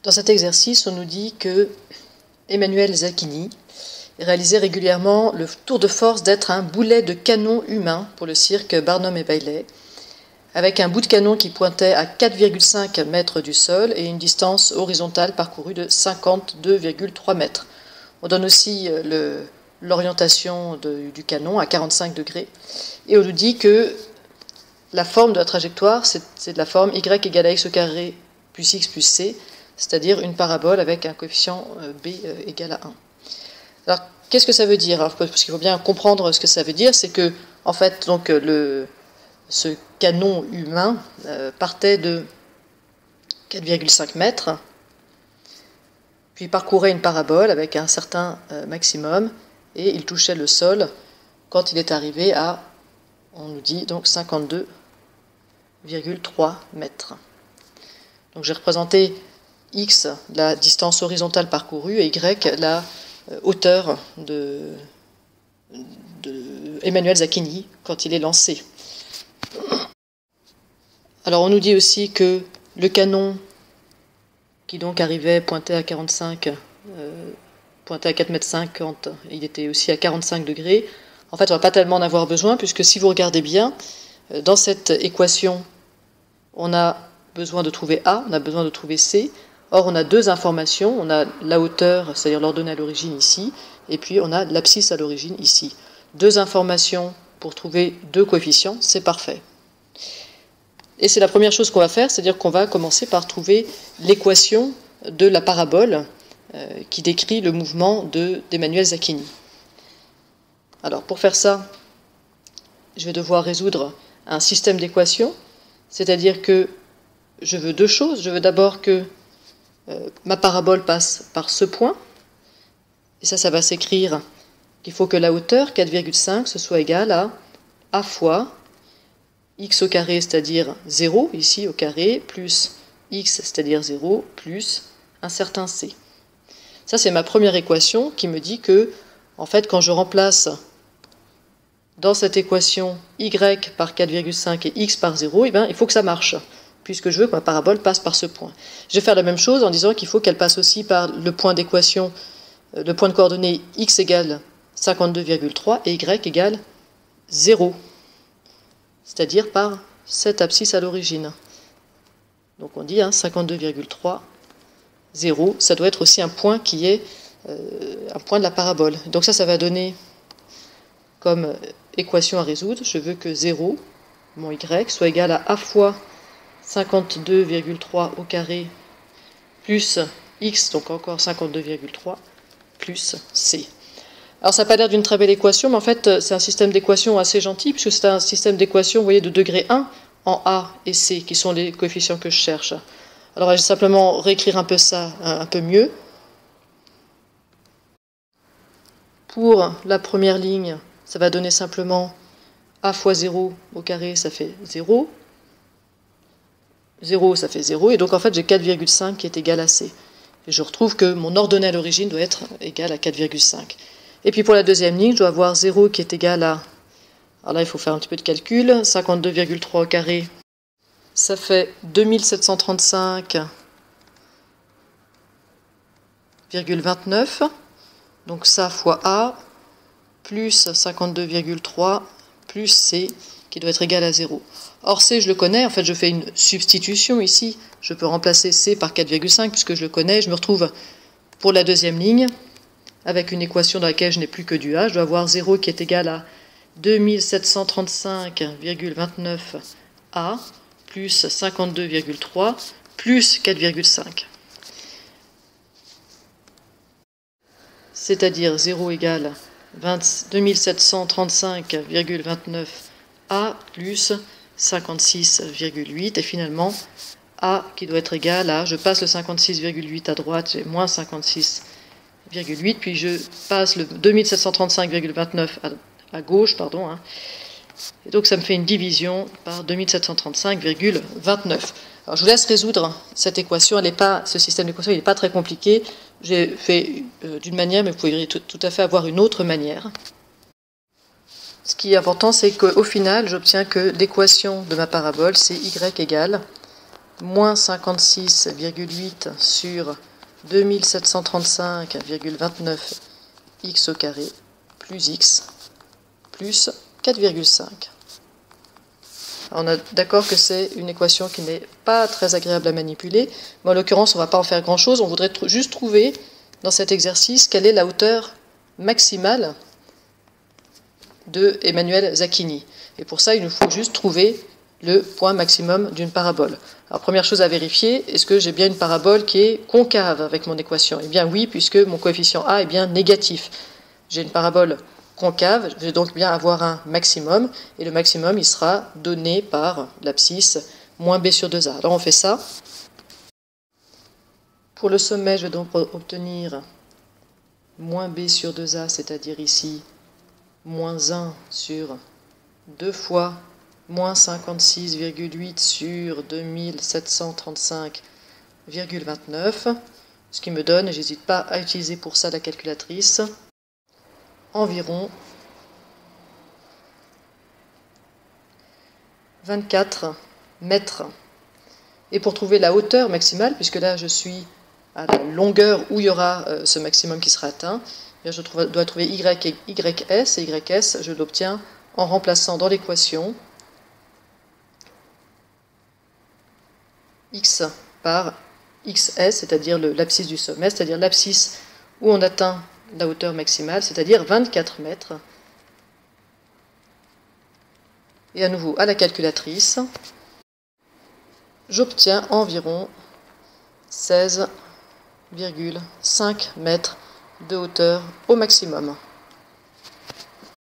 Dans cet exercice, on nous dit que Emmanuel Zacchini réalisait régulièrement le tour de force d'être un boulet de canon humain pour le cirque Barnum et Bailey, avec un bout de canon qui pointait à 4,5 mètres du sol et une distance horizontale parcourue de 52,3 mètres. On donne aussi l'orientation du canon à 45 degrés. Et on nous dit que la forme de la trajectoire, c'est de la forme y égale à x au carré plus x plus c, c'est-à-dire une parabole avec un coefficient b égal à 1. Alors, qu'est-ce que ça veut dire? Parce qu'il faut bien comprendre ce que ça veut dire, c'est que, en fait, donc, ce canon humain partait de 4,5 mètres, puis parcourait une parabole avec un certain maximum, et il touchait le sol quand il est arrivé à, on nous dit, donc 52,3 mètres. Donc j'ai représenté x, la distance horizontale parcourue, et y, la hauteur de Emmanuel Zacchini quand il est lancé. Alors on nous dit aussi que le canon qui donc arrivait pointé à 45, pointé à 4,50 m, il était aussi à 45 degrés. En fait, on ne va pas tellement en avoir besoin, puisque si vous regardez bien, dans cette équation, on a besoin de trouver A, on a besoin de trouver C. Or, on a deux informations, on a la hauteur, c'est-à-dire l'ordonnée à l'origine ici, et puis on a l'abscisse à l'origine ici. Deux informations pour trouver deux coefficients, c'est parfait. Et c'est la première chose qu'on va faire, c'est-à-dire qu'on va commencer par trouver l'équation de la parabole qui décrit le mouvement d'Emmanuel Zacchini. Alors, pour faire ça, je vais devoir résoudre un système d'équations, c'est-à-dire que je veux deux choses. Je veux d'abord que ma parabole passe par ce point, et ça va s'écrire qu'il faut que la hauteur, 4,5, ce soit égale à A fois x au carré, c'est-à-dire 0, ici au carré, plus x, c'est-à-dire 0, plus un certain c. Ça, c'est ma première équation qui me dit que, en fait, quand je remplace dans cette équation y par 4,5 et x par 0, eh bien, il faut que ça marche, puisque je veux que ma parabole passe par ce point. Je vais faire la même chose en disant qu'il faut qu'elle passe aussi par le point d'équation, le point de coordonnées x égale 52,3 et y égale 0, c'est-à-dire par cette abscisse à l'origine. Donc on dit 52,3, 0, ça doit être aussi un point qui est un point de la parabole. Donc ça va donner comme équation à résoudre, je veux que 0, mon y, soit égal à A fois 52,3 au carré plus x, donc encore 52,3, plus c. Alors ça n'a pas l'air d'une très belle équation, mais en fait c'est un système d'équations assez gentil, puisque c'est un système d'équations, vous voyez, de degré 1 en A et C, qui sont les coefficients que je cherche. Alors je vais simplement réécrire un peu ça, un peu mieux. Pour la première ligne, ça va donner simplement A fois 0 au carré, ça fait 0. 0, ça fait 0, et donc en fait j'ai 4,5 qui est égal à C. Et je retrouve que mon ordonnée à l'origine doit être égale à 4,5. Et puis pour la deuxième ligne, je dois avoir 0 qui est égal à... Alors là, il faut faire un petit peu de calcul. 52,3 au carré, ça fait 2735,29. Donc ça fois A, plus 52,3, plus C, qui doit être égal à 0. Or C, je le connais. En fait, je fais une substitution ici. Je peux remplacer C par 4,5, puisque je le connais. Je me retrouve pour la deuxième ligne avec une équation dans laquelle je n'ai plus que du A. Je dois avoir 0 qui est égal à 2735,29 A plus 52,3 plus 4,5. C'est-à-dire 0 égale 2735,29 A plus 56,8. Et finalement, A qui doit être égal à, je passe le 56,8 à droite, j'ai moins 56,8, puis je passe le 2735,29 à gauche, pardon, et donc ça me fait une division par 2735,29. Alors je vous laisse résoudre cette équation, ce système d'équation, il n'est pas très compliqué. J'ai fait d'une manière, mais vous pouvez tout à fait avoir une autre manière. Ce qui est important, c'est qu'au final, j'obtiens que l'équation de ma parabole, c'est y égale moins 56,8 sur 2735,29 x au carré plus x plus 4,5. On est d'accord que c'est une équation qui n'est pas très agréable à manipuler, mais en l'occurrence on ne va pas en faire grand chose, on voudrait juste trouver dans cet exercice quelle est la hauteur maximale de Emmanuel Zacchini. Et pour ça il nous faut juste trouver le point maximum d'une parabole. Alors première chose à vérifier, est-ce que j'ai bien une parabole qui est concave avec mon équation? Eh bien oui, puisque mon coefficient A est bien négatif. J'ai une parabole concave, je vais donc bien avoir un maximum, et le maximum il sera donné par l'abscisse moins b sur 2a. Alors on fait ça. Pour le sommet, je vais donc obtenir moins b sur 2a, c'est-à-dire ici moins 1 sur 2 fois moins 56,8 sur 2735,29, ce qui me donne, et j'hésite pas à utiliser pour ça la calculatrice, environ 24 mètres. Et pour trouver la hauteur maximale, puisque là je suis à la longueur où il y aura ce maximum qui sera atteint, je dois trouver y et ys, et ys je l'obtiens en remplaçant dans l'équation x par xs, c'est-à-dire l'abscisse du sommet, c'est-à-dire l'abscisse où on atteint la hauteur maximale, c'est-à-dire 24 mètres. Et à nouveau à la calculatrice, j'obtiens environ 16,5 mètres de hauteur au maximum.